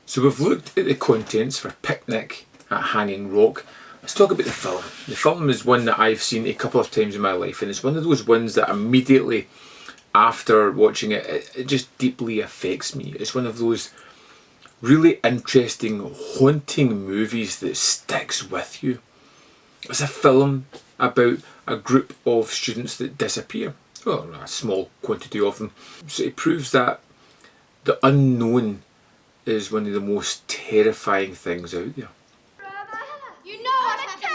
So we've looked at the contents for Picnic at Hanging Rock. Let's talk about the film. The film is one that I've seen a couple of times in my life, and it's one of those ones that immediately after watching it, it just deeply affects me. It's one of those really interesting, haunting movies that sticks with you. It's a film about a group of students that disappear. Well, a small quantity of them. So it proves that the unknown is one of the most terrifying things out there. You know what happened.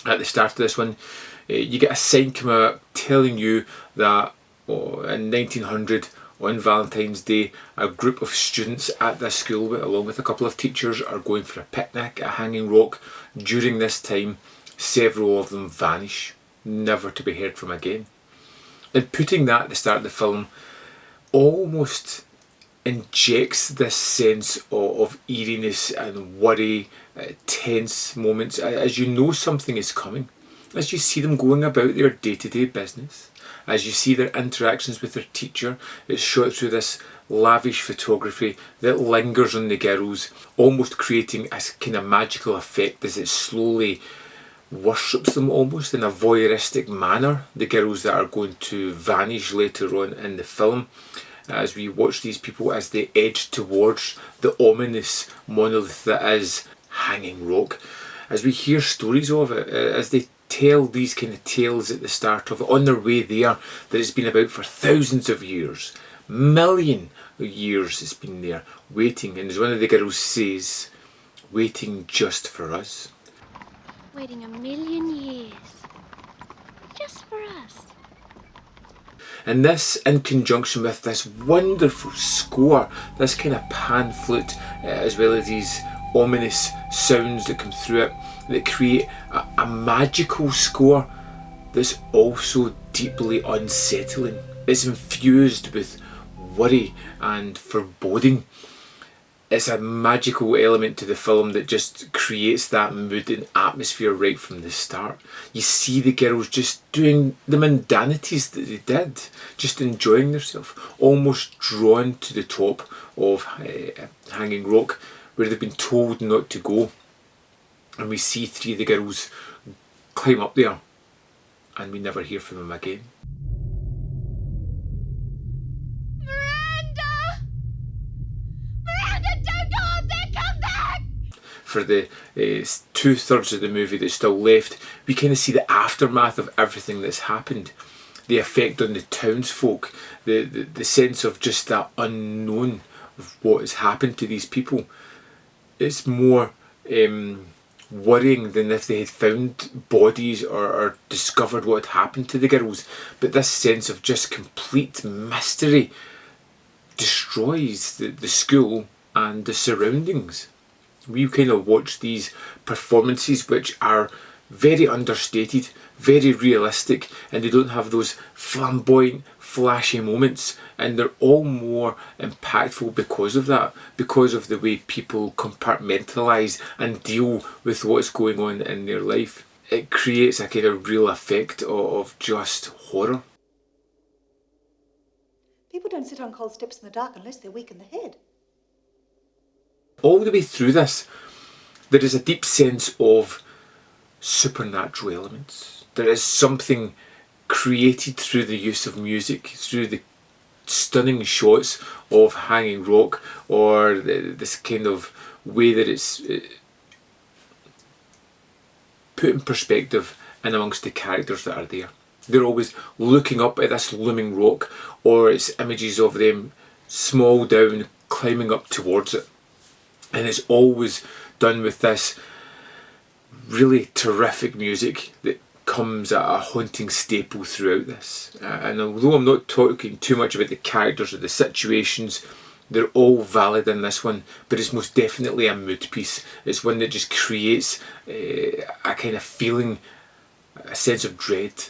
At the start of this one, you get a sign come out telling you that in 1900, on Valentine's Day, a group of students at this school, along with a couple of teachers, are going for a picnic at Hanging Rock. During this time, several of them vanish, never to be heard from again. And putting that at the start of the film almost injects this sense of eeriness and worry, tense moments, as you know something is coming, as you see them going about their day-to-day business, as you see their interactions with their teacher. It's shot through this lavish photography that lingers on the girls, almost creating a kind of magical effect as it slowly worships them almost in a voyeuristic manner, the girls that are going to vanish later on in the film, as we watch these people as they edge towards the ominous monolith that is Hanging Rock, as we hear stories of it, as they tell these kind of tales at the start of it, on their way there, that it's been about for thousands of years, million of years it's been there, waiting, and as one of the girls says, waiting just for us. Waiting 1,000,000 years. Just for us. And this, in conjunction with this wonderful score, this kind of pan flute, as well as these ominous sounds that come through it, that create a magical score that's also deeply unsettling. It's infused with worry and foreboding. It's a magical element to the film that just creates that mood and atmosphere right from the start. You see the girls just doing the mundanities that they did, just enjoying themselves, almost drawn to the top of Hanging Rock, where they've been told not to go. And we see three of the girls climb up there, and we never hear from them again. For the 2/3 of the movie that's still left, we kind of see the aftermath of everything that's happened, the effect on the townsfolk, the sense of just that unknown of what has happened to these people. It's more worrying than if they had found bodies or discovered what had happened to the girls, but this sense of just complete mystery destroys the school and the surroundings. We kind of watch these performances which are very understated, very realistic, and they don't have those flamboyant, flashy moments, and they're all more impactful because of that, because of the way people compartmentalise and deal with what's going on in their life. It creates a kind of real effect of just horror. People don't sit on cold steps in the dark unless they're weak in the head. All the way through this, there is a deep sense of supernatural elements. There is something created through the use of music, through the stunning shots of Hanging Rock, or this kind of way that it's put in perspective in amongst the characters that are there. They're always looking up at this looming rock, or it's images of them small down, climbing up towards it. And it's always done with this really terrific music that comes at a haunting staple throughout this. And although I'm not talking too much about the characters or the situations, they're all valid in this one, but it's most definitely a mood piece. It's one that just creates a kind of feeling, a sense of dread.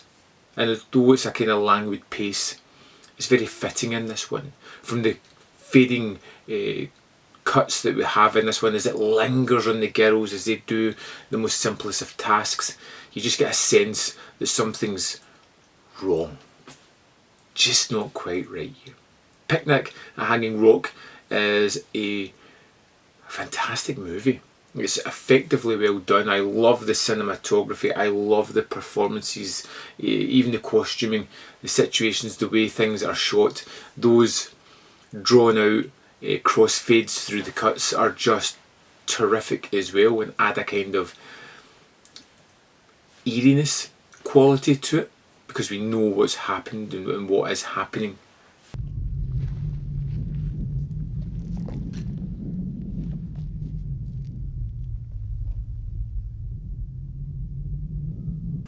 And although it's a kind of languid pace, it's very fitting in this one. From the fading cuts that we have in this one, as it lingers on the girls as they do the most simplest of tasks, you just get a sense that something's wrong. just not quite right here. Picnic at Hanging Rock is a fantastic movie. It's effectively well done. I love the cinematography, I love the performances, even the costuming, the situations, the way things are shot. Those drawn out crossfades through the cuts are just terrific as well, and add a kind of eeriness quality to it, because we know what's happened and what is happening.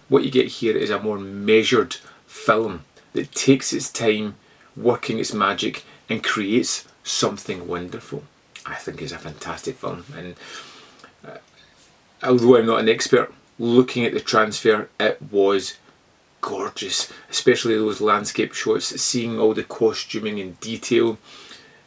What you get here is a more measured film that takes its time working its magic and creates something wonderful. I think it's a fantastic film, and although I'm not an expert, looking at the transfer, it was gorgeous, especially those landscape shots, seeing all the costuming in detail.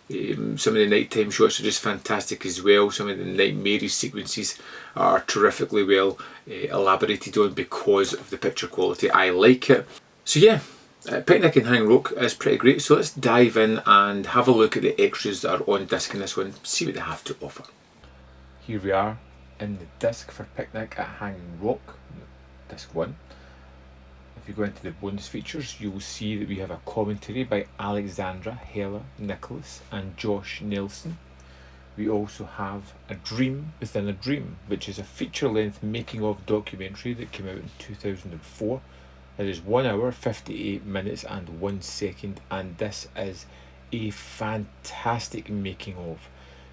Some of the nighttime shots are just fantastic as well. Some of the Night Mary sequences are terrifically well elaborated on because of the picture quality. I like it. So yeah, Picnic in Hanging Rock is pretty great. So let's dive in and have a look at the extras that are on disc in this one, see what they have to offer. Here we are in the disc for Picnic at Hanging Rock, disc 1. If you go into the bonus features, you'll see that we have a commentary by Alexandra, Hella, Nicholas and Josh Nelson. We also have A Dream Within a Dream, which is a feature-length making-of documentary that came out in 2004. It is 1 hour, 58 minutes and 1 second, and this is a fantastic making-of.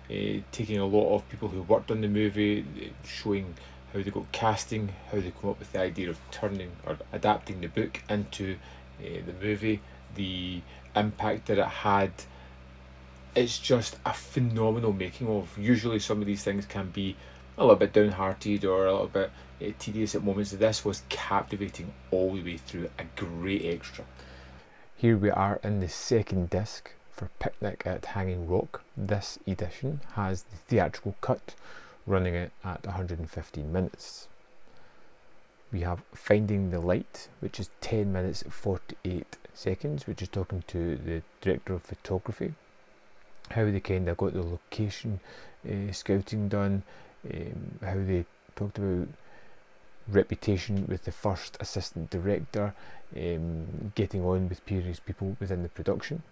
Taking a lot of people who worked on the movie, showing how they got casting, how they come up with the idea of turning or adapting the book into the movie, the impact that it had. It's just a phenomenal making of. Usually some of these things can be a little bit downhearted or a little bit tedious at moments. This was captivating all the way through, a great extra. Here we are in the second disc for Picnic at Hanging Rock. This edition has the theatrical cut, running it at 115 minutes. We have Finding the Light, which is 10 minutes 48 seconds, which is talking to the director of photography, how they kind of got the location scouting done, how they talked about reputation with the first assistant director, getting on with various people within the production.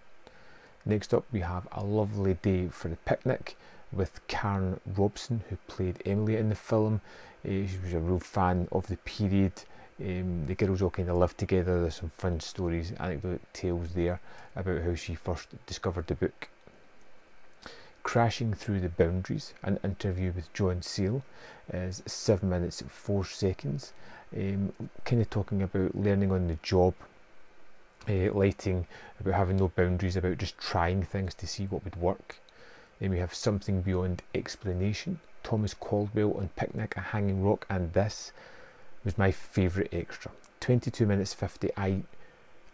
Next up we have A Lovely Day for the Picnic, with Karen Robson, who played Emily in the film. She was a real fan of the period. The girls all kind of lived together. There's some fun stories, anecdote tales there about how she first discovered the book. Crashing Through the Boundaries, an interview with John Seale, is 7 minutes 4 seconds. Kind of talking about learning on the job, lighting, about having no boundaries, about just trying things to see what would work. Then we have Something Beyond Explanation, Thomas Caldwell on Picnic at Hanging Rock, and this was my favourite extra. 22 minutes 50. I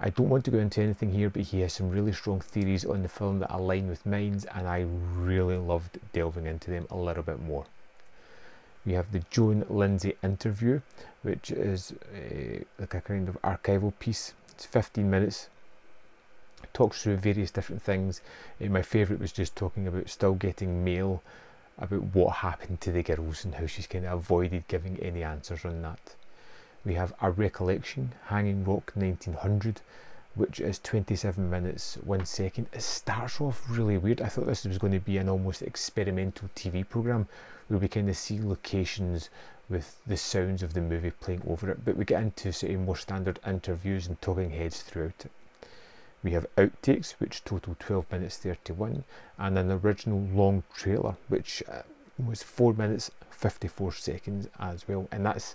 don't want to go into anything here, but he has some really strong theories on the film that align with mine, and I really loved delving into them a little bit more. We have the Joan Lindsay interview, which is like a kind of archival piece. It's 15 minutes. Talks through various different things. My favourite was just talking about still getting mail about what happened to the girls and how she's kind of avoided giving any answers on that. We have A Recollection, Hanging Rock 1900, which is 27 minutes 1 second. It starts off really weird. I thought this was going to be an almost experimental TV programme where we kind of see locations with the sounds of the movie playing over it, but we get into sort of more standard interviews and talking heads throughout it. We have outtakes, which total 12 minutes 31, and an original long trailer, which was 4 minutes 54 seconds as well, and that's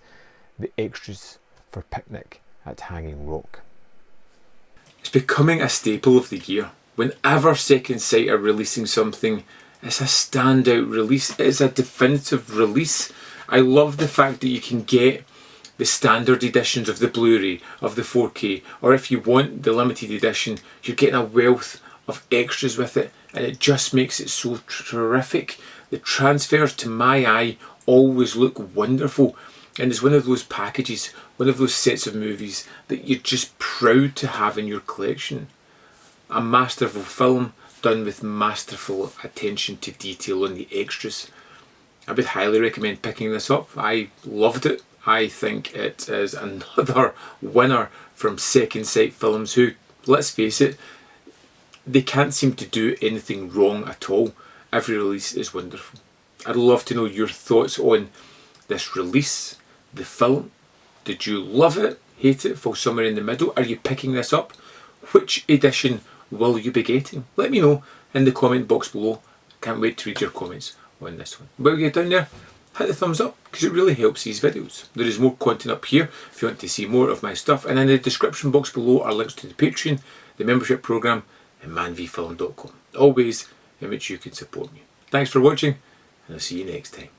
the extras for Picnic at Hanging Rock. It's becoming a staple of the year. Whenever Second Sight are releasing something, it's a standout release, it's a definitive release. I love the fact that you can get the standard editions of the Blu-ray, of the 4K, or if you want the limited edition, you're getting a wealth of extras with it, and it just makes it so terrific. The transfers, to my eye, always look wonderful, and it's one of those packages, one of those sets of movies that you're just proud to have in your collection. A masterful film done with masterful attention to detail on the extras. I would highly recommend picking this up. I loved it. I think it is another winner from Second Sight Films, who, let's face it, they can't seem to do anything wrong at all. Every release is wonderful. I'd love to know your thoughts on this release, the film. Did you love it, hate it, fall somewhere in the middle? Are you picking this up? Which edition will you be getting? Let me know in the comment box below. Can't wait to read your comments on this one. While you're down there, hit the thumbs up, because it really helps these videos. There is more content up here if you want to see more of my stuff, and in the description box below are links to the Patreon, the membership programme, and manvfilm.com. All ways in which you can support me. Thanks for watching, and I'll see you next time.